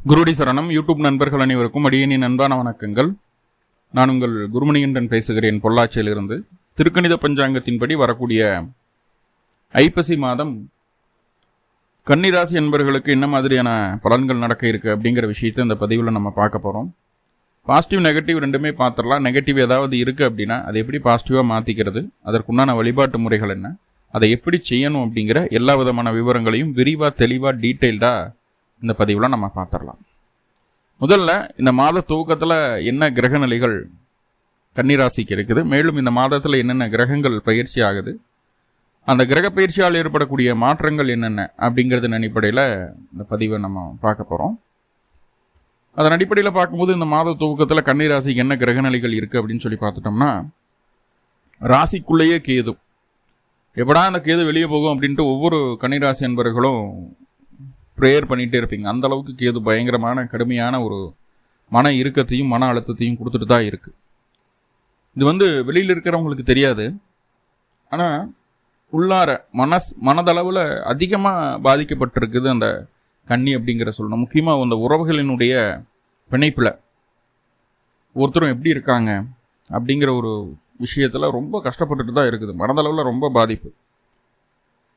குருடி சரணம். யூடியூப் நண்பர்கள் அனைவருக்கும் அடியேனின் அன்பான வணக்கங்கள். நான் உங்கள் குருமணிகண்டன் பேசுகிறேன், பொள்ளாச்சியிலிருந்து. திருக்கணித பஞ்சாங்கத்தின்படி வரக்கூடிய ஐப்பசி மாதம் கன்னிராசி என்பவர்களுக்கு என்ன மாதிரியான பலன்கள் நடக்க இருக்கு அப்படிங்கிற விஷயத்தை இந்த பதிவில் நம்ம பார்க்க போகிறோம். பாசிட்டிவ் நெகட்டிவ் ரெண்டுமே பார்த்துடலாம். நெகட்டிவ் ஏதாவது இருக்குது அப்படின்னா அதை எப்படி பாசிட்டிவாக மாற்றிக்கிறது, அதற்குண்டான வழிபாட்டு முறைகள் என்ன, அதை எப்படி செய்யணும் அப்படிங்கிற எல்லா விதமான விவரங்களையும் விரிவாக தெளிவாக டீட்டெயில்டாக இந்த பதிவில் நம்ம பார்த்துடலாம். முதல்ல இந்த மாத துவக்கத்தில் என்ன கிரக நிலைகள் கன்னிராசிக்கு இருக்குது, மேலும் இந்த மாதத்தில் என்னென்ன கிரகங்கள் பயிற்சி ஆகுது, அந்த கிரக பயிற்சியால் ஏற்படக்கூடிய மாற்றங்கள் என்னென்ன அப்படிங்கிறதன் அடிப்படையில் இந்த பதிவை நம்ம பார்க்க போகிறோம். அதன் அடிப்படையில் பார்க்கும்போது இந்த மாத துவக்கத்தில் கன்னிராசிக்கு என்ன கிரக நிலைகள் இருக்குது அப்படின்னு சொல்லி பார்த்துட்டோம்னா, ராசிக்குள்ளேயே கேது. எப்படா அந்த கேது வெளியே போகும் அப்படின்ட்டு ஒவ்வொரு கன்னிராசி என்பவர்களும் ப்ரேயர் பண்ணிகிட்டே இருப்பீங்க. அந்த அளவுக்கு கேது பயங்கரமான கடுமையான ஒரு மன இறுக்கத்தையும் மன அழுத்தத்தையும் கொடுத்துட்டு தான் இருக்குது. இது வெளியில் இருக்கிறவங்களுக்கு தெரியாது, ஆனால் உள்ளார மனதளவில் அதிகமாக பாதிக்கப்பட்டிருக்குது அந்த கன்னி அப்படிங்கிற சொல்லணும். முக்கியமாக அந்த உறவுகளினுடைய பிணைப்பில் ஒருத்தரும் எப்படி இருக்காங்க அப்படிங்கிற ஒரு விஷயத்தில் ரொம்ப கஷ்டப்பட்டுட்டு தான் இருக்குது. மனதளவில் ரொம்ப பாதிப்பு,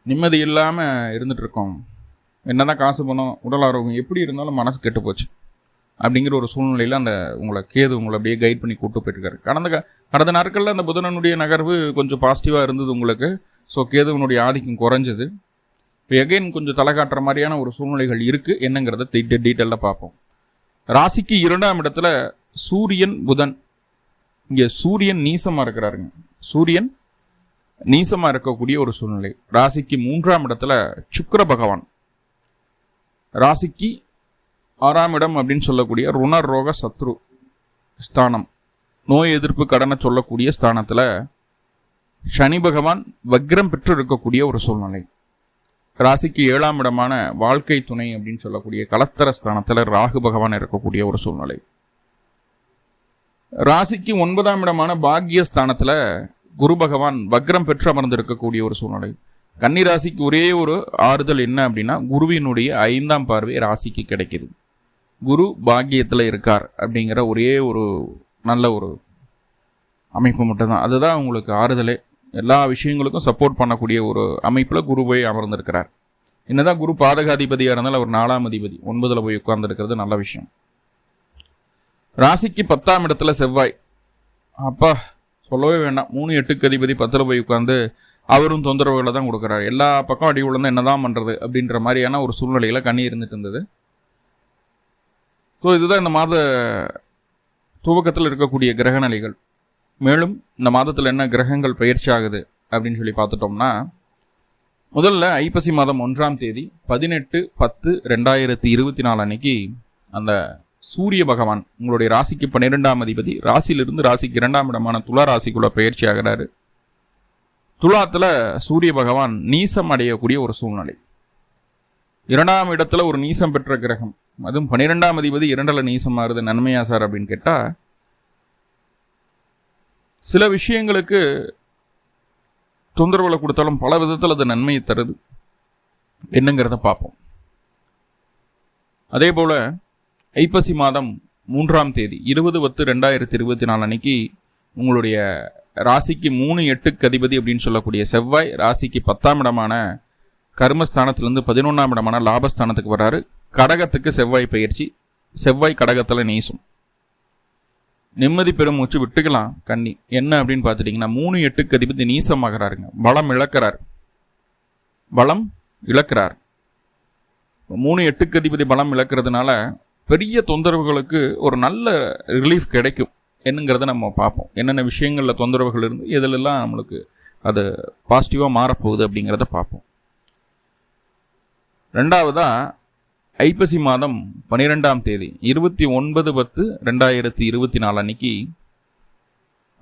நிம்மதி இல்லாமல் இருந்துகிட்ருக்கோம். என்னதான் காசு பணம் உடல் ஆரோக்கியம் எப்படி இருந்தாலும் மனசு கெட்டு போச்சு அப்படிங்கிற ஒரு சூழ்நிலையில் அந்த கேது உங்களை அப்படியே கைட் பண்ணி கூப்பிட்டு போயிருக்காரு. கடந்த நாட்களில் அந்த புதனனுடைய நகர்வு கொஞ்சம் பாசிட்டிவாக இருந்தது உங்களுக்கு. ஸோ கேதுவனுடைய ஆதிக்கம் குறைஞ்சது. இப்போ எகைன் கொஞ்சம் தலை காட்டுற மாதிரியான ஒரு சூழ்நிலைகள் இருக்குது. என்னங்கிறத டீட்டெயிலாக பார்ப்போம். ராசிக்கு 2ஆம் இடத்துல சூரியன் புதன். இங்கே சூரியன் நீசமாக இருக்கிறாருங்க. சூரியன் நீசமாக இருக்கக்கூடிய ஒரு சூழ்நிலை. ராசிக்கு 3ஆம் இடத்துல சுக்கிர பகவான். ராசிக்கு 6ஆம் இடம் அப்படின்னு சொல்லக்கூடிய ருணர் ரோக சத்ரு ஸ்தானம், நோய் எதிர்ப்பு கடனை சொல்லக்கூடிய ஸ்தானத்தில் சனி பகவான் வக்ரம் பெற்று இருக்கக்கூடிய ஒரு சூழ்நிலை. ராசிக்கு 7ஆம் இடமான வாழ்க்கை துணை அப்படின்னு சொல்லக்கூடிய கலத்தர ஸ்தானத்தில் ராகு பகவான் இருக்கக்கூடிய ஒரு சூழ்நிலை. ராசிக்கு 9ஆம் இடமான பாக்கிய ஸ்தானத்தில் குரு பகவான் வக்ரம் பெற்று அமர்ந்து இருக்கக்கூடிய ஒரு சூழ்நிலை. கன்னிராசிக்கு ஒரே ஒரு ஆறுதல் என்ன அப்படின்னா, குருவினுடைய 5ஆம் பார்வை ராசிக்கு கிடைக்கிது. குரு பாக்கியத்தில் இருக்கார் அப்படிங்கிற ஒரே ஒரு நல்ல ஒரு அமைப்பு மட்டும்தான். அதுதான் உங்களுக்கு ஆறுதலே. எல்லா விஷயங்களுக்கும் சப்போர்ட் பண்ணக்கூடிய ஒரு அமைப்பில் குரு போய் அமர்ந்திருக்கிறார். என்னதான் குரு பாதகாதிபதியாக இருந்தாலும் அவர் 4ஆம் அதிபதி 9ல் போய் உட்கார்ந்துருக்கிறது நல்ல விஷயம். ராசிக்கு 10ஆம் இடத்துல செவ்வாய். அப்பா சொல்லவே வேண்டாம், 3-8க்கு அதிபதி 10ல் போய் உட்கார்ந்து அவரும் தொந்தரவுகளை தான் கொடுக்குறாரு. எல்லா பக்கம் அடி விழுந்து என்னதான் பண்ணுறது அப்படின்ற மாதிரியான ஒரு சூழ்நிலையில் கண்ணி இருந்துட்டு இருந்தது. ஸோ இதுதான் இந்த மாத துவக்கத்தில் இருக்கக்கூடிய கிரக நிலைகள். மேலும் இந்த மாதத்தில் என்ன கிரகங்கள் பயிற்சி ஆகுது அப்படின்னு சொல்லி பார்த்துட்டோம்னா, முதல்ல ஐப்பசி மாதம் 1ஆம் தேதி 18/10/2024 அன்னைக்கு அந்த சூரிய பகவான் உங்களுடைய ராசிக்கு 12ஆம் அதிபதி ராசியிலிருந்து ராசிக்கு 2ஆம் இடமான துலா ராசிக்குள்ள பயிற்சி ஆகிறாரு. துலாத்தில் சூரிய பகவான் நீசம் அடையக்கூடிய ஒரு சூழ்நிலை. 2ஆம் இடத்துல ஒரு நீசம் பெற்ற கிரகம், அதுவும் 12ஆம் அதிபதி 2ல் நீசம் ஆறுது. நன்மையா சார் அப்படின்னு கேட்டால், சில விஷயங்களுக்கு தொந்தரவுகளை கொடுத்தாலும் பல விதத்தில் அது நன்மையை தருது. என்னங்கிறத பார்ப்போம். அதே போல ஐப்பசி மாதம் 3ஆம் தேதி 20/10/2024 அன்னைக்கு உங்களுடைய ராசிக்கு 3-8க்கு அதிபதி அப்படின்னு சொல்லக்கூடிய செவ்வாய் ராசிக்கு 10ஆம் இடமான கர்மஸ்தானத்திலிருந்து 11ஆம் இடமான லாபஸ்தானத்துக்கு வராரு. கடகத்துக்கு செவ்வாய் பயிற்சி. செவ்வாய் கடகத்தில் நீசும். நிம்மதி பெருமூச்சு விட்டுக்கலாம் கன்னி. என்ன அப்படின்னு பார்த்துட்டிங்கன்னா, 3-8க்கு அதிபதி நீசமாகிறாருங்க. பலம் இழக்கிறார். 3-8க்கு அதிபதி பலம் இழக்கிறதுனால பெரிய தொந்தரவுகளுக்கு ஒரு நல்ல ரிலீஃப் கிடைக்கும். என்னங்கிறத நம்ம பார்ப்போம். என்னென்ன விஷயங்களில் தொந்தரவுகள் இருந்து எதிலெல்லாம் நம்மளுக்கு அது பாசிட்டிவாக மாறப்போகுது அப்படிங்கிறத பார்ப்போம். 2வதாக ஐப்பசி மாதம் 12ஆம் தேதி 29/10/2024 அன்னைக்கு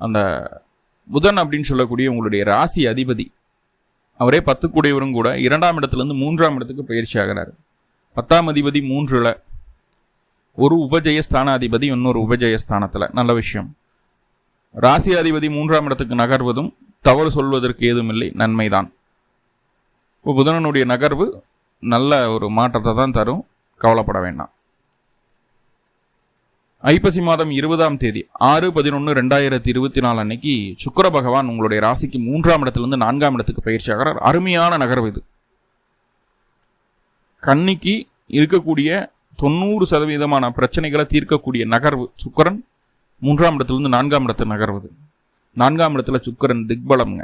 அந்த புதன் அப்படின்னு சொல்லக்கூடிய உங்களுடைய ராசி அதிபதி, அவரே 10 கூடையவரும் கூட 2ஆம் இடத்துலேருந்து 3ஆம் இடத்துக்கு பயிற்சி ஆகிறார். 10ஆம் அதிபதி 3ல், ஒரு உபஜயஸ்தானாதிபதி இன்னொரு உபஜயஸ்தானத்தில். நல்ல விஷயம். ராசி அதிபதி 3ஆம் இடத்துக்கு நகர்வதும் தவறு சொல்வதற்கு ஏதும் இல்லை, நன்மைதான். இப்போ புதனனுடைய நகர்வு நல்ல ஒரு மாற்றத்தை தான் தரும், கவலைப்பட வேண்டாம். ஐப்பசி மாதம் 20ஆம் தேதி 6/11/2024 அன்னைக்கு சுக்கிர பகவான் உங்களுடைய ராசிக்கு 3ஆம் இடத்திலிருந்து 4ஆம் இடத்துக்கு பயிற்சி ஆகிறார். அருமையான நகர்வு இது. கன்னிக்கு இருக்கக்கூடிய 90% பிரச்சனைகளை தீர்க்கக்கூடிய நகர்வு சுக்கிரன் 3ஆம் இடத்திலிருந்து 4ஆம் இடத்து நகர்வது. 4ஆம் இடத்துல சுக்கிரன் திக்பலம்ங்க.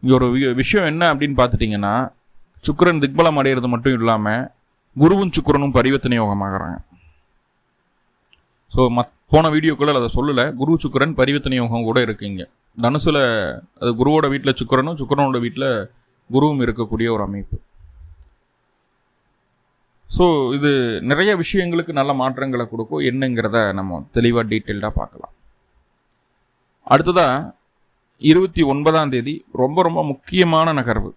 இங்கே ஒரு விஷயம் என்ன அப்படின்னு பார்த்துட்டிங்கன்னா, சுக்கிரன் திக்பலம் அடைகிறது மட்டும் இல்லாமல் குருவும் சுக்கிரனும் பரிவர்த்தனை யோகமாகறாங்க. ஸோ போன வீடியோக்குள்ள அதை சொல்லலை. குரு சுக்கிரன் பரிவர்த்தனை யோகம் கூட இருக்குங்க. தனுசுல அது குருவோட வீட்டில் சுக்கிரனும் சுக்கிரனோட வீட்டில் குருவும் இருக்கக்கூடிய ஒரு அமைப்பு. ஸோ இது நிறைய விஷயங்களுக்கு நல்ல மாற்றங்களை கொடுக்கும். என்னங்கிறத நம்ம தெளிவாக டீட்டெயில்டாக பார்க்கலாம். அடுத்ததாக 29ஆம் தேதி ரொம்ப ரொம்ப முக்கியமான நகர்வு.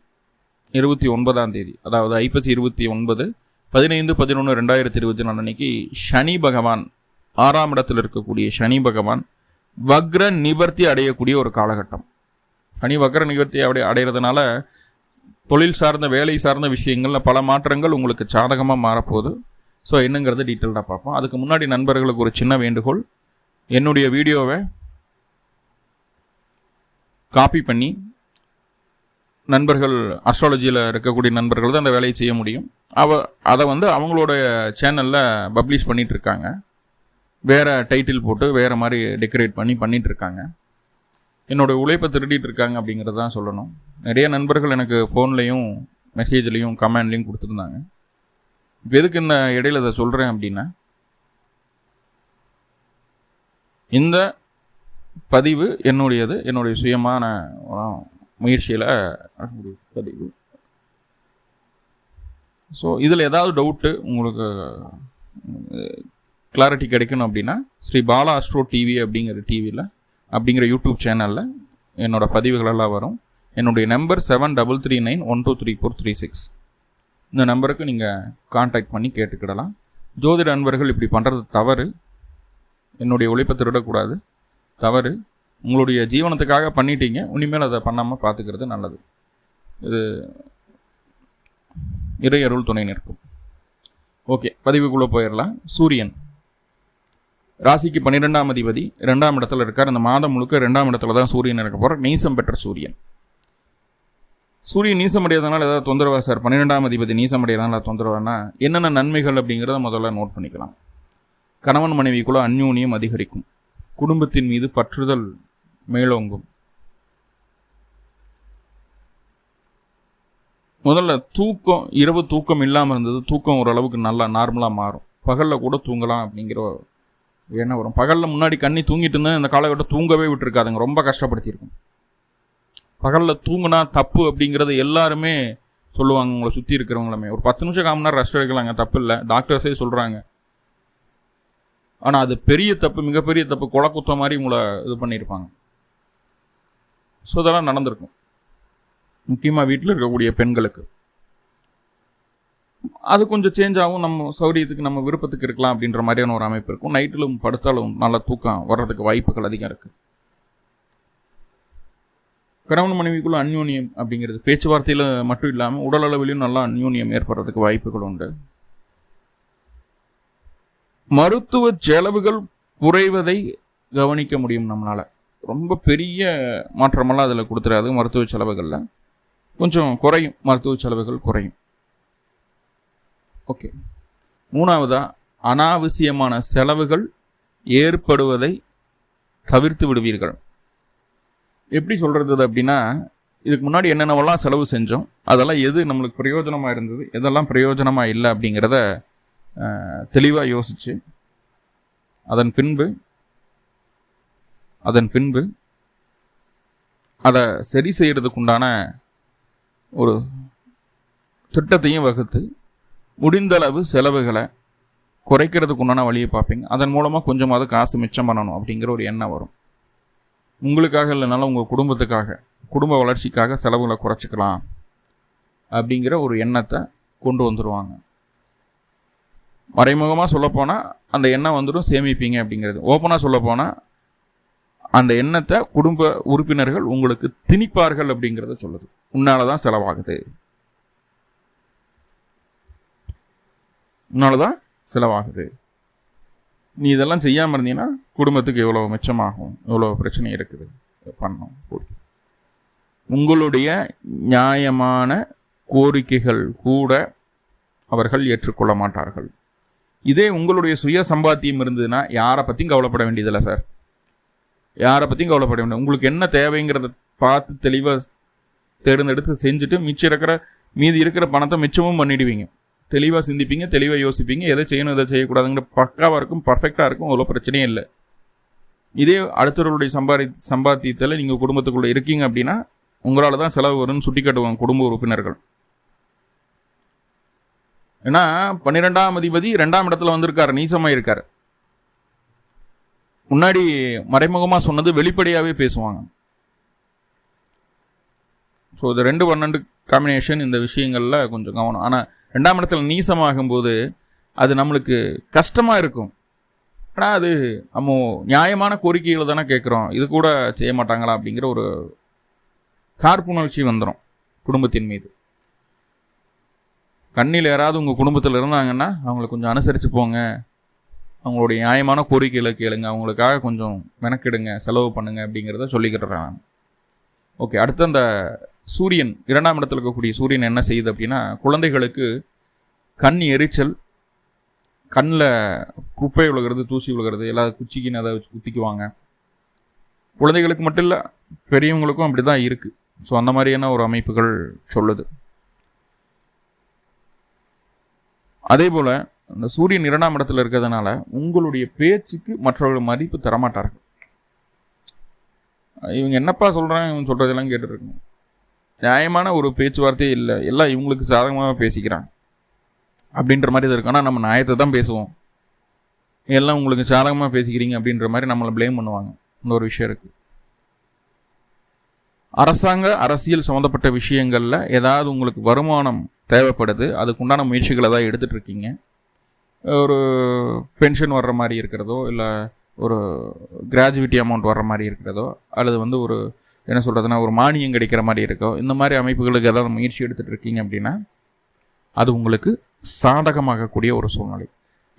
29ஆம் தேதி, அதாவது ஐப்பசி 29 15/11/2024 அன்னைக்கு சனி பகவான் 6ஆம் இடத்தில் இருக்கக்கூடிய சனி பகவான் வக்ர நிவர்த்தி அடையக்கூடிய ஒரு காலகட்டம். சனி வக்ர நிவர்த்தி அடைகிறதுனால தொழில் சார்ந்த வேலை சார்ந்த விஷயங்களில் பல மாற்றங்கள் உங்களுக்கு சாதகமாக மாறப்போகுது. ஸோ என்னங்கிறத டீட்டெயில்டாக பார்ப்போம். அதுக்கு முன்னாடி நண்பர்களுக்கு ஒரு சின்ன வேண்டுகோள். என்னுடைய வீடியோவை காப்பி பண்ணி நண்பர்கள், அஸ்ட்ராலஜியில் இருக்கக்கூடிய நண்பர்கள் தான் அந்த வேலையை செய்ய முடியும். அதை அவங்களோட சேனலில் பப்ளிஷ் பண்ணிகிட்ருக்காங்க. வேறு டைட்டில் போட்டு வேறு மாதிரி டெக்கரேட் பண்ணிகிட்ருக்காங்க. என்னோடய உழைப்பை திருடிட்டு இருக்காங்க அப்படிங்கிறது தான் சொல்லணும். நிறைய நண்பர்கள் எனக்கு ஃபோன்லேயும் மெசேஜ்லேயும் கமெண்ட்லேயும் கொடுத்துருந்தாங்க. இப்போ எதுக்கு இந்த இடையில அதை சொல்கிறேன் அப்படின்னா, இந்த பதிவு என்னுடையது, என்னுடைய சுயமான முயற்சியில் பதிவு. ஸோ இதில் ஏதாவது டவுட்டு உங்களுக்கு கிளாரிட்டி கிடைக்கணும் அப்படின்னா ஸ்ரீ பாலா அஸ்ட்ரோ டிவி அப்படிங்கிற யூடியூப் சேனலில் என்னோடய பதிவுகளெல்லாம் வரும். என்னுடைய நம்பர் 7339123436. இந்த நம்பருக்கு நீங்கள் கான்டாக்ட் பண்ணி கேட்டுக்கிடலாம். ஜோதிட நண்பர்கள் இப்படி பண்ணுறது தவறு. என்னுடைய உழைப்பை திருடக்கூடாது, தவறு. உங்களுடைய ஜீவனத்துக்காக பண்ணிட்டீங்க, இனிமேல் அதை பண்ணாமல் பார்த்துக்கிறது நல்லது. இது இறையருள் துணை நிற்கும். ஓகே, பதிவுக்குள்ளே போயிடலாம். சூரியன் ராசிக்கு 12ஆம் அதிபதி 2ஆம் இடத்துல இருக்கார். அந்த மாதம் முழுக்க 2ஆம் இடத்துல தான் சூரியன் இருக்க போகிறார். நீசம் பெற்ற சூரியன். சூரியன் நீசம் அடையாதனால ஏதாவது தொந்தரவா சார்? 12ஆம் அதிபதி நீசம் அடையாதனால தொந்தரவானா? என்னென்ன நன்மைகள் அப்படிங்கிறத முதல்ல நோட் பண்ணிக்கலாம். கணவன் மனைவிக்குள்ள அந்யோன்யம் அதிகரிக்கும். குடும்பத்தின் மீது பற்றுதல் மேலோங்கும். முதல்ல தூக்கம், இரவு தூக்கம் இல்லாமல் இருந்தது, தூக்கம் ஓரளவுக்கு நல்லா நார்மலாக மாறும். பகலில் கூட தூங்கலாம் அப்படிங்கிற என்ன வரும். பகலில் முன்னாடி கண்ணி தூங்கிட்டு இருந்தேன், இந்த காலகட்டம் தூங்கவே விட்டுருக்காதுங்க, ரொம்ப கஷ்டப்படுத்தியிருக்கும். பகலில் தூங்கினா தப்பு அப்படிங்கிறது எல்லாருமே சொல்லுவாங்க. உங்களை சுற்றி இருக்கிறவங்களுமே ஒரு 10 நிமிஷம் 1/4 மணி நேரம் ரெஸ்ட் எடுக்கலாங்க, தப்பு இல்லை, டாக்டர்ஸே சொல்கிறாங்க. ஆனால் அது பெரிய தப்பு, மிகப்பெரிய தப்பு. கொலை குத்த மாதிரி உங்களை இது பண்ணியிருப்பாங்க. ஸோ இதெல்லாம் நடந்திருக்கும், முக்கியமாக வீட்டில் இருக்கக்கூடிய பெண்களுக்கு. அது கொஞ்சம் சேஞ்ச் ஆகும். நம்ம சௌரியத்துக்கு, நம்ம விருப்பத்துக்கு இருக்கலாம் அப்படின்ற மாதிரியான ஒரு அமைப்பு இருக்கும். நைட்டிலும் படுத்தாலும் நல்ல தூக்கம் வர்றதுக்கு வாய்ப்புகள் அதிகம் இருக்குது. கணவன் மனைவிக்குள்ள அந்யோன்யம் அப்படிங்கிறது பேச்சுவார்த்தையில் மட்டும் இல்லாமல் உடல் அளவிலையும் நல்லா அந்யோன்யம் ஏற்படுறதுக்கு வாய்ப்புகள் உண்டு. மருத்துவ செலவுகள் குறைவதை கவனிக்க முடியும் நம்மளால். ரொம்ப பெரிய மாற்றமெல்லாம் அதில் கொடுத்துறாது. மருத்துவ செலவுகளில் கொஞ்சம் குறையும், மருத்துவ செலவுகள் குறையும். ஓகே, 3வதா அனாவசியமான செலவுகள் ஏற்படுவதை தவிர்த்து விடுவீர்கள். எப்படி சொல்கிறது அப்படின்னா, இதுக்கு முன்னாடி என்னென்னவெல்லாம் செலவு செஞ்சோம், அதெல்லாம் எது நம்மளுக்கு பிரயோஜனமாக இருந்தது, எதெல்லாம் பிரயோஜனமாக இல்லை அப்படிங்கிறத தெளிவாக யோசித்து அதன் பின்பு அதை சரி செய்கிறதுக்குண்டான ஒரு திட்டத்தையும் வகுத்து முடிந்தளவு செலவுகளை குறைக்கிறதுக்கு உண்டான வழியை பார்ப்பீங்க. அதன் மூலமாக கொஞ்சமாவது காசு மிச்சம் பண்ணணும் அப்படிங்கிற ஒரு எண்ணம் வரும். உங்களுக்காக இல்லைனாலும் உங்கள் குடும்பத்துக்காக, குடும்ப வளர்ச்சிக்காக செலவுகளை குறைச்சிக்கலாம் அப்படிங்கிற ஒரு எண்ணத்தை கொண்டு வந்துடுவாங்க. மறைமுகமாக சொல்லப்போனால் அந்த எண்ணம் வந்துடும், சேமிப்பீங்க அப்படிங்கிறது. ஓப்பனாக சொல்லப்போனால் அந்த எண்ணத்தை குடும்ப உறுப்பினர்கள் உங்களுக்கு திணிப்பார்கள் அப்படிங்கிறத சொல்லுது. உன்னால தான் செலவாகுது, நீ இதெல்லாம் செய்யாமல் இருந்தீங்கன்னா குடும்பத்துக்கு எவ்வளோ மிச்சமாகும், எவ்வளோ பிரச்சனை இருக்குது பண்ணணும். உங்களுடைய நியாயமான கோரிக்கைகள் கூட அவர்கள் ஏற்றுக்கொள்ள மாட்டார்கள். இதே உங்களுடைய சுய சம்பாத்தியம் இருந்ததுன்னா யாரை பற்றியும் கவலைப்பட வேண்டியதில்லை சார். யாரை பற்றியும் கவலைப்பட வேண்டியது. உங்களுக்கு என்ன தேவைங்கிறத பார்த்து தெளிவாக தேர்ந்தெடுத்து செஞ்சுட்டு மீதி இருக்கிற பணத்தை மிச்சமும் பண்ணிடுவீங்க. தெளிவாக சிந்திப்பீங்க, தெளிவாக யோசிப்பீங்க, எதை செய்யணும் எதை செய்யக்கூடாதுங்கிற பக்காவாக இருக்கும், பர்ஃபெக்டாக இருக்கும், அவ்வளோ பிரச்சனையும் இல்லை. இதே அடுத்தவர்களுடைய சம்பாத்தியத்தில் நீங்கள் குடும்பத்துக்குள்ளே இருக்கீங்க அப்படின்னா உங்களால் தான் செலவு வரும்னு சுட்டி காட்டுவாங்க குடும்ப உறுப்பினர்கள். ஏன்னா 12ஆம் அதிபதி 2ஆம் இடத்துல வந்திருக்காரு, நீசமாக இருக்கார். முன்னாடி மறைமுகமாக சொன்னது வெளிப்படையாகவே பேசுவாங்க. ஸோ இது 2-12 காம்பினேஷன் இந்த விஷயங்களில் கொஞ்சம் கவனம். ஆனால் 2ஆம் இடத்துல நீசமாகும்போது அது நம்மளுக்கு கஷ்டமாக இருக்கும். ஆனால் அது நம்ம நியாயமான கோரிக்கைகளை தானே கேட்குறோம், இது கூட செய்ய மாட்டாங்களா அப்படிங்கிற ஒரு காழ்ப்புணர்ச்சி வந்துடும் குடும்பத்தின் மீது. கண்ணில் யாராவது உங்கள் குடும்பத்தில் இருந்தாங்கன்னா அவங்கள கொஞ்சம் அனுசரித்து போங்க, அவங்களுடைய நியாயமான கோரிக்கைகளை கேளுங்க, அவங்களுக்காக கொஞ்சம் மெனக்கெடுங்க, செலவு பண்ணுங்க அப்படிங்கிறத சொல்லிக்கிட்டுறேன். ஓகே, அடுத்து அந்த சூரியன் 2ஆம் இடத்துல இருக்கக்கூடிய சூரியன் என்ன செய்யுது அப்படின்னா குழந்தைகளுக்கு கண் எரிச்சல், கண்ணில் குப்பை விழுகிறது, தூசி விழுகிறது, எல்லா குச்சிக்கின்னு அதை வச்சு குத்திக்குவாங்க. குழந்தைகளுக்கு மட்டும் இல்லை, பெரியவங்களுக்கும் அப்படி தான் இருக்குது. ஸோ அந்த மாதிரியான ஒரு அமைப்புகள் சொல்லுது. அதே போல் இந்த சூரியன் 2ஆம் இடத்துல இருக்கிறதுனால உங்களுடைய பேச்சுக்கு மற்றவர்கள் மதிப்பு தரமாட்டார்கள். இவங்க என்னப்பா சொல்கிறாங்க, இவங்க சொல்கிறதெல்லாம் கேட்டுருக்கணும். நியாயமான ஒரு பேச்சுவார்த்தையே இல்லை, எல்லாம் இவங்களுக்கு சாதகமாக பேசிக்கிறாங்க அப்படின்ற மாதிரி இது இருக்கு. ஆனால் நம்ம நியாயத்தை தான் பேசுவோம், எல்லாம் உங்களுக்கு சாதகமாக பேசிக்கிறீங்க அப்படின்ற மாதிரி நம்மளை ப்ளேம் பண்ணுவாங்க. இந்த ஒரு விஷயம் இருக்குது. அரசியல் சம்மந்தப்பட்ட விஷயங்களில் ஏதாவது உங்களுக்கு வருமானம் தேவைப்படுது, அதுக்குண்டான முயற்சிகளை தான் எடுத்துகிட்டு இருக்கீங்க. ஒரு பென்ஷன் வர்ற மாதிரி இருக்கிறதோ, இல்லை ஒரு கிராஜுவிட்டி அமௌண்ட் வர்ற மாதிரி இருக்கிறதோ, அல்லது ஒரு என்ன சொல்கிறதுனா ஒரு மானியம் கிடைக்கிற மாதிரி இருக்கோ, இந்த மாதிரி அமைப்புகளுக்கு ஏதாவது முயற்சி எடுத்துகிட்டு இருக்கீங்க அப்படின்னா அது உங்களுக்கு சாதகமாகக்கூடிய ஒரு சூழ்நிலை.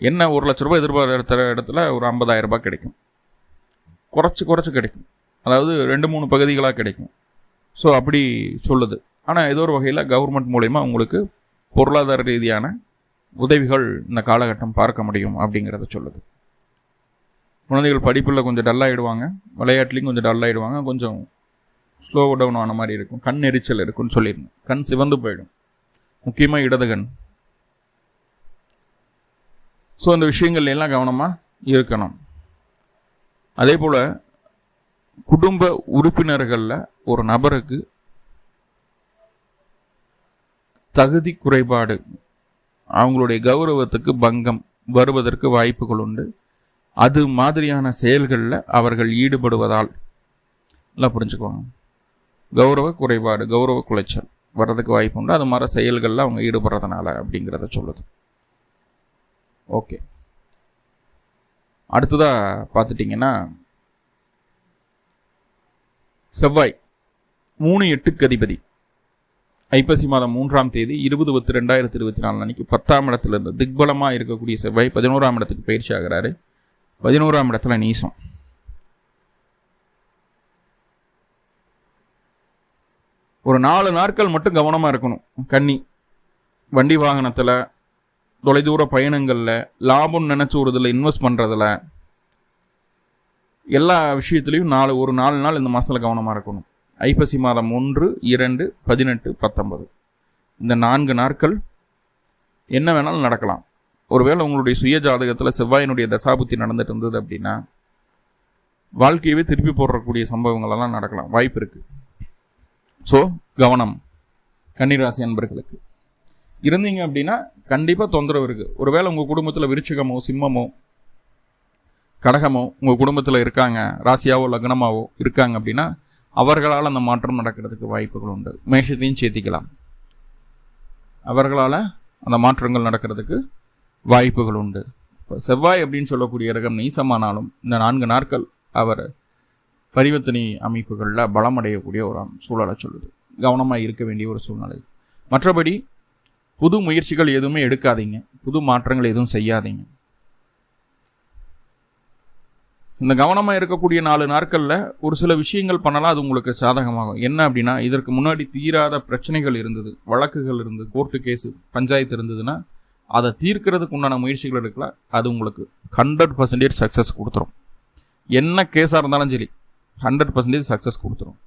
என்ன 1 லட்ச ரூபாய் எதிர்பார்த்த இடத்துல ஒரு 50,000 ரூபாய் கிடைக்கும், குறைச்சி கிடைக்கும், அதாவது 2-3 பகுதிகளாக கிடைக்கும். ஸோ அப்படி சொல்லுது. ஆனால் ஏதோ ஒரு வகையில் கவர்மெண்ட் மூலமா உங்களுக்கு பொருளாதார ரீதியான உதவிகள் இந்த காலகட்டம் பார்க்க முடியும் அப்படிங்கிறத சொல்லுது. குழந்தைகள் படிப்பில் கொஞ்சம் டல்லாகிடுவாங்க, விளையாட்டுலேயும் கொஞ்சம் டல்லாகிடுவாங்க, கொஞ்சம் ஸ்லோ டவுன் ஆன மாதிரி இருக்கும், கண் எரிச்சல் இருக்குன்னு சொல்லியிருந்தேன். கண் சிவந்து போயிடும், முக்கியமாக இடது கண். ஸோ அந்த விஷயங்கள் எல்லாம் கவனமாக இருக்கணும். அதே போல் குடும்ப உறுப்பினர்களில் ஒரு நபருக்கு தகுதி குறைபாடு, அவங்களுடைய கௌரவத்துக்கு பங்கம் வருவதற்கு வாய்ப்புகள் உண்டு. அது மாதிரியான செயல்களில் அவர்கள் ஈடுபடுவதால் எல்லாம் புரிஞ்சுக்குவாங்க. கௌரவ குறைபாடு, கௌரவ குலைச்சல் வர்றதுக்கு வாய்ப்பு உண்டு, அது மாதிரி செயல்களில் அவங்க ஈடுபடுறதுனால அப்படிங்கிறத சொல்லுது. ஓகே, அடுத்ததாக பார்த்துட்டிங்கன்னா செவ்வாய் 3-8க்கு அதிபதி ஐப்பசி மாதம் 3ஆம் தேதி 20/10/2024 அன்னைக்கு 10ஆம் இடத்துல இருந்து திக்பலமாக இருக்கக்கூடிய செவ்வாய் 11ஆம் இடத்துக்கு பயிற்சி ஆகிறாரு. 11ஆம் இடத்துல நீசம். ஒரு 4 நாட்கள் மட்டும் கவனமாக இருக்கணும். கன்னி வண்டி வாகனத்தில், தொலைதூர பயணங்களில், லாபம் நினச்சி ஒரு இதில் இன்வெஸ்ட் பண்ணுறதில், எல்லா விஷயத்துலையும் ஒரு 4 நாள் இந்த மாதத்தில் கவனமாக இருக்கணும். ஐப்பசி மாதம் 1, 2, 18, 19 இந்த 4 நாட்கள் என்ன வேணாலும் நடக்கலாம். ஒருவேளை உங்களுடைய சுய ஜாதகத்தில் செவ்வாயினுடைய தசாபுத்தி நடந்துட்டு இருந்தது அப்படின்னா வாழ்க்கையவே திருப்பி போடுறக்கூடிய சம்பவங்களெல்லாம் நடக்கலாம், வாய்ப்பு இருக்குது. ஸோ கவனம் கன்னிராசி அன்பர்களுக்கு. இருந்தீங்க அப்படின்னா கண்டிப்பாக தொந்தரவு இருக்குது. ஒருவேளை உங்கள் குடும்பத்தில் விருச்சிகமோ சிம்மமோ கடகமோ உங்கள் குடும்பத்தில் இருக்காங்க, ராசியாவோ லக்னமாவோ இருக்காங்க அப்படின்னா அவர்களால் அந்த மாற்றம் நடக்கிறதுக்கு வாய்ப்புகள் உண்டு. மேஷத்தையும் சேர்த்திக்கலாம். அவர்களால் அந்த மாற்றங்கள் நடக்கிறதுக்கு வாய்ப்புகள் உண்டு. இப்போ செவ்வாய் அப்படின்னு சொல்லக்கூடிய கிரகம் நீசமானாலும் இந்த 4 நாட்கள் அவர் பரிவர்த்தனை அமைப்புகளில் பலமடையக்கூடிய ஒரு சூழலை சொல்லுது. கவனமாக இருக்க வேண்டிய ஒரு சூழ்நிலை. மற்றபடி புது முயற்சிகள் எதுவுமே எடுக்காதீங்க, புது மாற்றங்கள் எதுவும் செய்யாதீங்க. இந்த கவனமாக இருக்கக்கூடிய 4 நாட்களில் ஒரு சில விஷயங்கள் பண்ணலாம், அது உங்களுக்கு சாதகமாகும். என்ன அப்படின்னா, இதற்கு முன்னாடி தீராத பிரச்சனைகள் இருந்தது, வழக்குகள் இருந்தது, கோர்ட்டு கேஸு, பஞ்சாயத்து இருந்ததுன்னா அதை தீர்க்கிறதுக்கு உண்டான முயற்சிகள் எடுக்கலாம். அது உங்களுக்கு 100% சக்ஸஸ் கொடுத்துரும். என்ன கேஸாக இருந்தாலும் சரி 100% சக்ஸஸ் கொடுத்துரும்.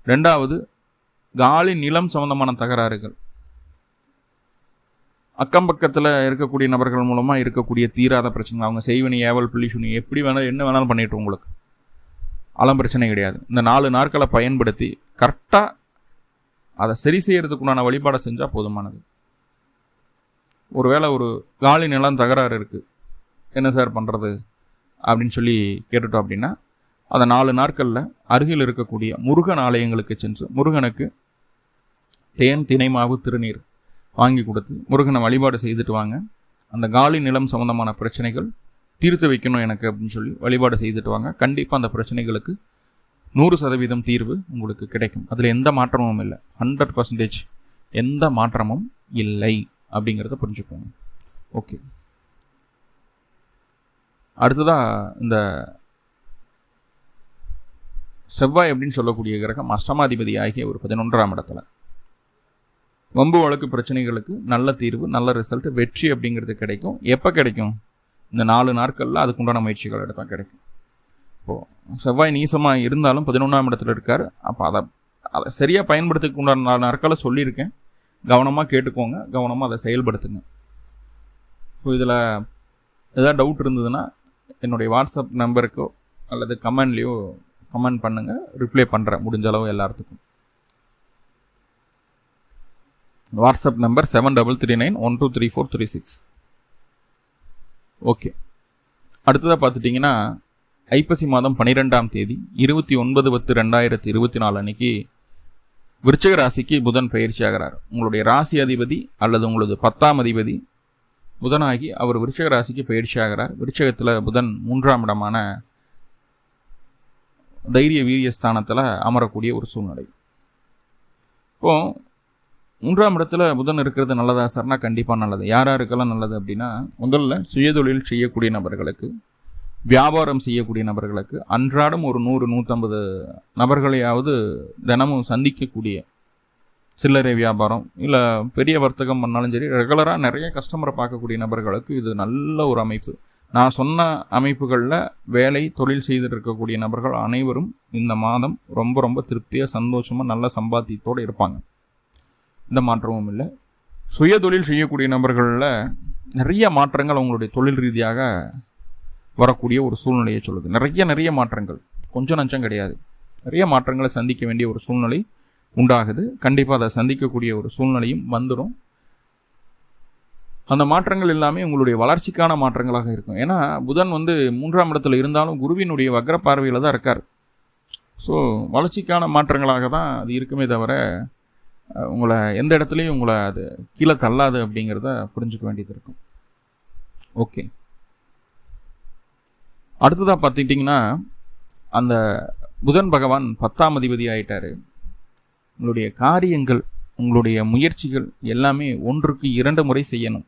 2வது, காலி நிலம் சம்பந்தமான தகராறுகள், அக்கம் பக்கத்தில் இருக்கக்கூடிய நபர்கள் மூலமாக இருக்கக்கூடிய தீராத பிரச்சனை, அவங்க செய்வினை, ஏவல், பிள்ளிசுனி, எப்படி வேணாலும் என்ன வேணாலும் பண்ணிட்டு உங்களுக்கு அதெல்லாம் பிரச்சனை கிடையாது. இந்த 4 நாட்களை பயன்படுத்தி கரெக்டாக அதை சரி செய்யறதுக்குண்டான வழிபாடை செஞ்சால் போதுமானது. ஒருவேளை ஒரு காலி நிலம் தகராறு இருக்குது, என்ன சார் பண்ணுறது அப்படின்னு சொல்லி கேட்டுட்டோம் அப்படின்னா, அதை 4 நாட்களில் அருகில் இருக்கக்கூடிய முருகன் ஆலயங்களுக்கு சென்று முருகனுக்கு தேன், தினை மாவு, திருநீர் வாங்கி கொடுத்து முருகனை வழிபாடு செய்துட்டு வாங்க. அந்த காலி நிலம் சம்பந்தமான பிரச்சனைகள் தீர்த்து வைக்கணும் எனக்கு அப்படின்னு சொல்லி வழிபாடு செய்துட்டு வாங்க. கண்டிப்பாக அந்த பிரச்சனைகளுக்கு 100% தீர்வு உங்களுக்கு கிடைக்கும். அதில் எந்த மாற்றமும் இல்லை, 100% எந்த மாற்றமும் இல்லை அப்படிங்கிறத புரிஞ்சுக்கோங்க. ஓகே, அடுத்ததாக இந்த செவ்வாய் அப்படின்னு சொல்லக்கூடிய கிரகம் அஷ்டமாதிபதி ஆகிய ஒரு 11ஆம் இடத்துல வம்பு வழக்கு பிரச்சனைகளுக்கு நல்ல தீர்வு, நல்ல ரிசல்ட், வெற்றி அப்படிங்கிறது கிடைக்கும். எப்போ கிடைக்கும்? இந்த 4 நாட்களில் அதுக்குண்டான முயற்சிகள் எடுத்தால் கிடைக்கும். இப்போது செவ்வாய் நீசமாக இருந்தாலும் 11ஆம் இடத்துல இருக்கார். அப்போ அதை சரியாக பயன்படுத்திக்கு உண்டான 4 நாட்களை சொல்லியிருக்கேன். கவனமாக கேட்டுக்கோங்க, கவனமாக அதை செயல்படுத்துங்க. ஸோ இதில் ஏதாவது டவுட் இருந்ததுன்னா என்னுடைய வாட்ஸ்அப் நம்பருக்கோ அல்லது கமெண்ட்லேயோ கமெண்ட் பண்ணுங்கள், ரிப்ளை பண்ணுறேன் முடிஞ்ச அளவு எல்லாத்துக்கும். WhatsApp number 7339123436. ஓகே, அடுத்ததாக பார்த்துட்டிங்கன்னா ஐப்பசி மாதம் 12ஆம் தேதி 29/10/2024 அன்னைக்கு விருச்சிக ராசிக்கு புதன் பயிற்சி ஆகிறார். உங்களுடைய ராசி அதிபதி அல்லது உங்களது 10ஆம் அதிபதி புதனாகி அவர் விருச்சிக ராசிக்கு பயிற்சி ஆகிறார். விருச்சிகத்தில் புதன் 3ஆம் இடமான தைரிய வீரிய ஸ்தானத்தில் அமரக்கூடிய ஒரு சூழ்நிலை. இப்போது 3ஆம் இடத்துல புதன் இருக்கிறது நல்லதா சார்னா கண்டிப்பாக நல்லது. யாருக்கெல்லாம் நல்லது அப்படின்னா, முதல்ல சுயதொழில் செய்யக்கூடிய நபர்களுக்கு, வியாபாரம் செய்யக்கூடிய நபர்களுக்கு, அன்றாடம் ஒரு 100-150 நபர்களையாவது தினமும் சந்திக்கக்கூடிய சில்லறை வியாபாரம் இல்லை பெரிய வர்த்தகம் பண்ணாலும் சரி, ரெகுலராக நிறைய கஸ்டமரை பார்க்கக்கூடிய நபர்களுக்கு இது நல்ல ஒரு அமைப்பு. நான் சொன்ன அமைப்புகளில் வேலை தொழில் செய்துட்டு இருக்கக்கூடிய நபர்கள் அனைவரும் இந்த மாதம் ரொம்ப ரொம்ப திருப்தியாக, சந்தோஷமாக, நல்ல சம்பாத்தியத்தோடு இருப்பாங்க. இந்த மாற்றமும் இல்லை. சுய தொழில் செய்யக்கூடிய நபர்களில் நிறைய மாற்றங்கள் அவங்களுடைய தொழில் ரீதியாக வரக்கூடிய ஒரு சூழ்நிலையை சொல்லுது. நிறைய மாற்றங்கள், கொஞ்சம் நஞ்சம் கிடையாது. நிறைய மாற்றங்களை சந்திக்க வேண்டிய ஒரு சூழ்நிலை உண்டாகுது. கண்டிப்பாக அதை சந்திக்கக்கூடிய ஒரு சூழ்நிலையும் வந்துடும். அந்த மாற்றங்கள் எல்லாமே உங்களுடைய வளர்ச்சிக்கான மாற்றங்களாக இருக்கும். ஏன்னா புதன் 3ஆம் இடத்துல இருந்தாலும் குருவினுடைய வக்ர பார்வையில் தான் இருக்கார். ஸோ வளர்ச்சிக்கான மாற்றங்களாக தான் அது இருக்குமே தவிர உங்களை எந்த இடத்துலையும் உங்களை அது கீழே தள்ளாது அப்படிங்கிறத புரிஞ்சுக்க வேண்டியது இருக்கும். ஓகே, அடுத்ததாக பார்த்துக்கிட்டிங்கன்னா அந்த புதன் பகவான் 10ஆம் அதிபதி ஆகிட்டார். உங்களுடைய காரியங்கள், உங்களுடைய முயற்சிகள் எல்லாமே 1க்கு 2 முறை செய்யணும்.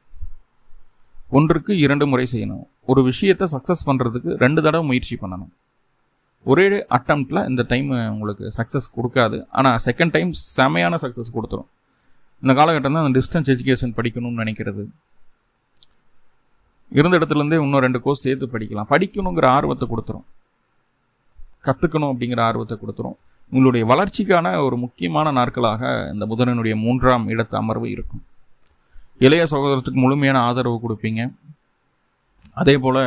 1க்கு 2 முறை செய்யணும். ஒரு விஷயத்தை சக்ஸஸ் பண்ணுறதுக்கு 2 தடவை முயற்சி பண்ணணும். ஒரே அட்டம்ப்டில் இந்த டைம் உங்களுக்கு சக்ஸஸ் கொடுக்காது, ஆனால் செகண்ட் டைம் செமையான சக்ஸஸ் கொடுத்துரும். இந்த காலகட்டம் தான் அந்த டிஸ்டன்ஸ் எஜுகேஷன் படிக்கணும்னு நினைக்கிறது. இருந்த இடத்துலேருந்தே இன்னும் 2 கோர்ஸ் சேர்த்து படிக்கலாம். படிக்கணுங்கிற ஆர்வத்தை கொடுத்துரும், கற்றுக்கணும் அப்படிங்கிற ஆர்வத்தை கொடுத்துரும். உங்களுடைய வளர்ச்சிக்கான ஒரு முக்கியமான நாட்களாக இந்த புதனுடைய 3ஆம் இடத்து அமர்வு இருக்கும். இளைய சகோதரத்துக்கு முழுமையான ஆதரவு கொடுப்பீங்க. அதே போல்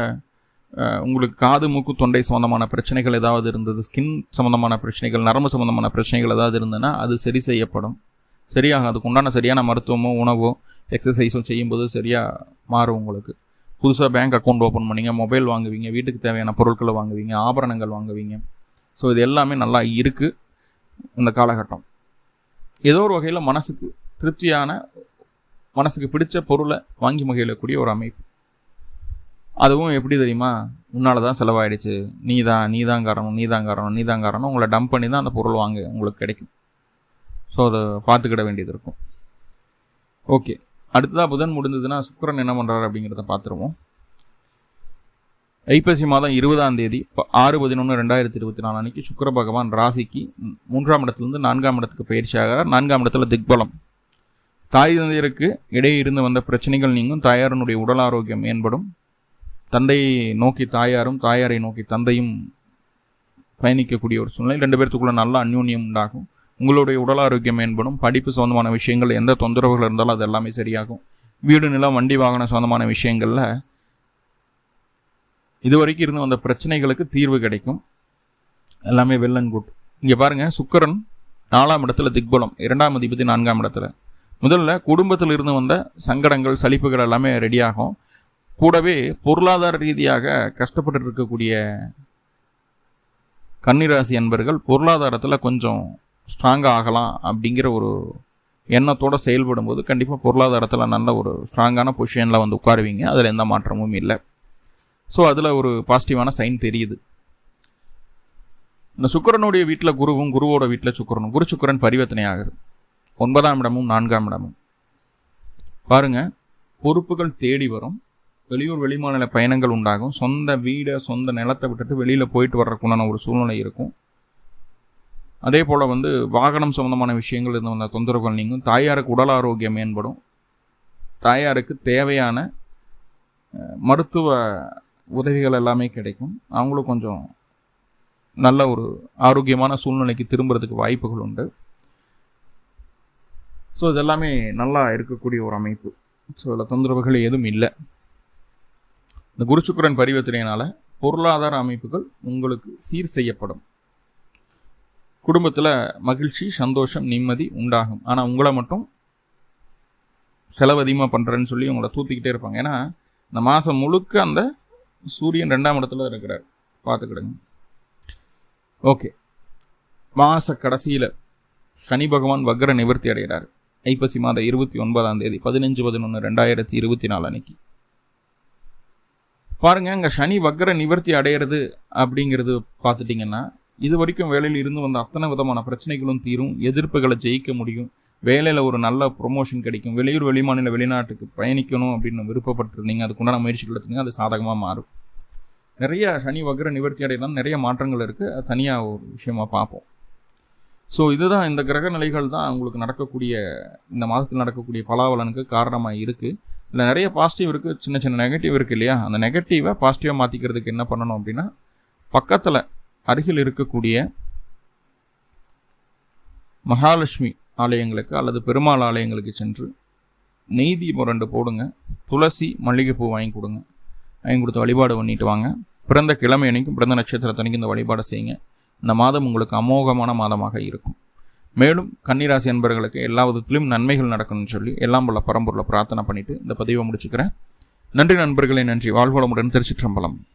உங்களுக்கு காது, மூக்கு, தொண்டை சம்மந்தமான பிரச்சனைகள் ஏதாவது இருந்தது, ஸ்கின் சம்மந்தமான பிரச்சனைகள், நரம்பு சம்மந்தமான பிரச்சனைகள் ஏதாவது இருந்ததுன்னா அது சரி செய்யப்படும். சரியாக அதுக்கு உண்டான சரியான மருத்துவமோ உணவோ எக்ஸசைஸோ செய்யும்போது சரியாக மாறும். உங்களுக்கு புதுசாக பேங்க் அக்கௌண்ட் ஓப்பன் பண்ணிங்க, மொபைல் வாங்குவீங்க, வீட்டுக்கு தேவையான பொருட்களை வாங்குவீங்க, ஆபரணங்கள் வாங்குவீங்க. ஸோ இது எல்லாமே நல்லா இருக்குது இந்த காலகட்டம். ஏதோ ஒரு வகையில் மனசுக்கு திருப்தியான, மனசுக்கு பிடிச்ச பொருளை வாங்கி மகிழக்கூடிய ஒரு அமைப்பு. அதுவும் எப்படி தெரியுமா, உன்னால தான் செலவாயிடுச்சு, நீ தான் காரணம், உங்களை டம்ப் பண்ணி தான் அந்த பொருள் வாங்க உங்களுக்கு கிடைக்கும். ஸோ அதை பார்த்துக்கிட வேண்டியது இருக்கும். ஓகே, அடுத்ததாக புதன் முடிஞ்சதுன்னா சுக்கிரன் என்ன பண்ணுறாரு அப்படிங்கிறத பார்த்துருவோம். ஐப்பசி மாதம் 20ஆம் தேதி 6/11/2024 அன்னைக்கு சுக்கிர பகவான் ராசிக்கு 3ஆம் இடத்துலேருந்து 4ஆம் இடத்துக்கு பயிற்சி ஆகிறார். 4ஆம் இடத்துல திக்பலம். தாய் தந்தையருக்கு இடையே இருந்து வந்த பிரச்சனைகள் நீங்கும். தாயாரனுடைய உடல் ஆரோக்கியம் மேம்படும். தந்தையை நோக்கி தாயாரும் தாயாரை நோக்கி தந்தையும் பயணிக்கக்கூடிய ஒரு சூழ்நிலை. 2 பேர்த்துக்குள்ள நல்ல அந்யோன்யம் உண்டாகும். உங்களுடைய உடல் ஆரோக்கியம் மேம்படும். படிப்பு சொந்தமான விஷயங்கள் எந்த தொந்தரவுகள் இருந்தாலும் அது எல்லாமே சரியாகும். வீடு நிலம் வண்டி வாகன சொந்தமான விஷயங்களில் இதுவரைக்கும் இருந்து வந்த பிரச்சனைகளுக்கு தீர்வு கிடைக்கும். எல்லாமே வெல் அண்ட் குட். இங்கே பாருங்கள், சுக்கிரன் 4ஆம் இடத்துல திக்பலம், 2ஆம் அதிபதி 4ஆம் இடத்துல. முதல்ல குடும்பத்தில் இருந்து வந்த சங்கடங்கள் சலிப்புகள் எல்லாமே ரெடியாகும். கூடவே பொருளாதார ரீதியாக கஷ்டப்பட்டு இருக்கக்கூடிய கன்னிராசி அன்பர்கள் பொருளாதாரத்தில் கொஞ்சம் ஸ்ட்ராங்காக ஆகலாம் அப்படிங்கிற ஒரு எண்ணத்தோடு செயல்படும் போது கண்டிப்பாக பொருளாதாரத்தில் நல்ல ஒரு ஸ்ட்ராங்கான பொசிஷனில் வந்து உட்காருவீங்க. அதில் எந்த மாற்றமும் இல்லை. ஸோ அதில் ஒரு பாசிட்டிவான சைன் தெரியுது. இந்த சுக்கிரனுடைய வீட்டில் குருவும் குருவோட வீட்டில் சுக்கிரனும், குரு சுக்கிரன் பரிவர்த்தனை ஆகுது. 9ஆம் இடமும் 4ஆம் இடமும். பாருங்கள், பொறுப்புகள் தேடி வரும். வெளியூர் வெளிமாநில பயணங்கள் உண்டாகும். சொந்த வீடை சொந்த நிலத்தை விட்டுட்டு வெளியில் போயிட்டு வர்றதுக்குண்டான ஒரு சூழ்நிலை இருக்கும். அதே போல் வாகனம் சம்பந்தமான விஷயங்கள் இருந்து வந்த தொந்தரவுகள் நீங்கும். தாயாருக்கு உடல் ஆரோக்கியம் மேம்படும். தாயாருக்கு தேவையான மருத்துவ உதவிகள் எல்லாமே கிடைக்கும். அவங்களும் கொஞ்சம் நல்ல ஒரு ஆரோக்கியமான சூழ்நிலைக்கு திரும்புறதுக்கு வாய்ப்புகள் உண்டு. ஸோ இதெல்லாமே நல்லா இருக்கக்கூடிய ஒரு அமைப்பு. ஸோ இதில் தொந்தரவுகள் எதுவும் இல்லை. இந்த குரு சுக்கிரன் பரிவர்த்தனையினால் பொருளாதார அமைப்புகள் உங்களுக்கு சீர் செய்யப்படும். குடும்பத்தில் மகிழ்ச்சி, சந்தோஷம், நிம்மதி உண்டாகும். ஆனால் உங்களை மட்டும் செலவு அதிகமாக பண்ணுறேன்னு சொல்லி உங்களை தூத்திக்கிட்டே இருப்பாங்க. ஏன்னா இந்த மாதம் முழுக்க அந்த சூரியன் 2ஆம் இடத்துல இருக்கிறார். பார்த்துக்கிடுங்க. ஓகே, மாத கடைசியில் சனி பகவான் வக்ர நிவர்த்தி அடைகிறார். ஐப்பசி மாதம் 29ஆம் தேதி 15/11/2024 அன்னைக்கு. பாருங்கள், இங்கே சனி வக்ர நிவர்த்தி அடையிறது அப்படிங்கிறது பார்த்துட்டிங்கன்னா இது வரைக்கும் வேலையில் இருந்து வந்த அத்தனை விதமான பிரச்சனைகளும் தீரும். எதிர்ப்புகளை ஜெயிக்க முடியும். வேலையில் ஒரு நல்ல ப்ரொமோஷன் கிடைக்கும். வெளியூர் வெளிமாநில வெளிநாட்டுக்கு பயணிக்கணும் அப்படின்னு விருப்பப்பட்டிருந்தீங்க, அதுக்குண்டான முயற்சிகள் எடுத்தீங்க, அது சாதகமாக மாறும். நிறைய சனி வக்ர நிவர்த்தி அடையலாம், நிறைய மாற்றங்கள் இருக்குது. அது தனியாக ஒரு விஷயமாக பார்ப்போம். ஸோ இதுதான் இந்த கிரக நிலைகள் தான் உங்களுக்கு நடக்கக்கூடிய இந்த மாதத்தில் நடக்கக்கூடிய பலாபலனுக்கு காரணமாக இருக்குது. இல்லை நிறைய பாசிட்டிவ் இருக்குது, சின்ன சின்ன நெகட்டிவ் இருக்குது இல்லையா? அந்த நெகட்டிவை பாசிட்டிவாக மாற்றிக்கிறதுக்கு என்ன பண்ணணும் அப்படின்னா, பக்கத்தில் அருகில் இருக்கக்கூடிய மகாலட்சுமி ஆலயங்களுக்கு அல்லது பெருமாள் ஆலயங்களுக்கு சென்று நெய் தீபம் 2 போடுங்க. துளசி மல்லிகைப்பூ வாங்கி கொடுங்க. வாங்கி கொடுத்து வழிபாடு பண்ணிட்டு வாங்க. பிறந்த கிழமை அன்னைக்கும் பிறந்த நட்சத்திரத்தன்னைக்கும் இந்த வழிபாடை செய்யுங்க. இந்த மாதம் உங்களுக்கு அமோகமான மாதமாக இருக்கும். மேலும் கன்னிராசி அன்பர்களுக்கு எல்லா விதத்திலும் நன்மைகள் நடக்கணும்னு சொல்லி எல்லாம் போல பரம்பொருளை பிரார்த்தனை பண்ணிட்டு இந்த பதிவை முடிச்சுக்கிறேன். நன்றி நண்பர்களே, நன்றி. வாழ்வளமுடன். திருச்சிற்றம்பலம்.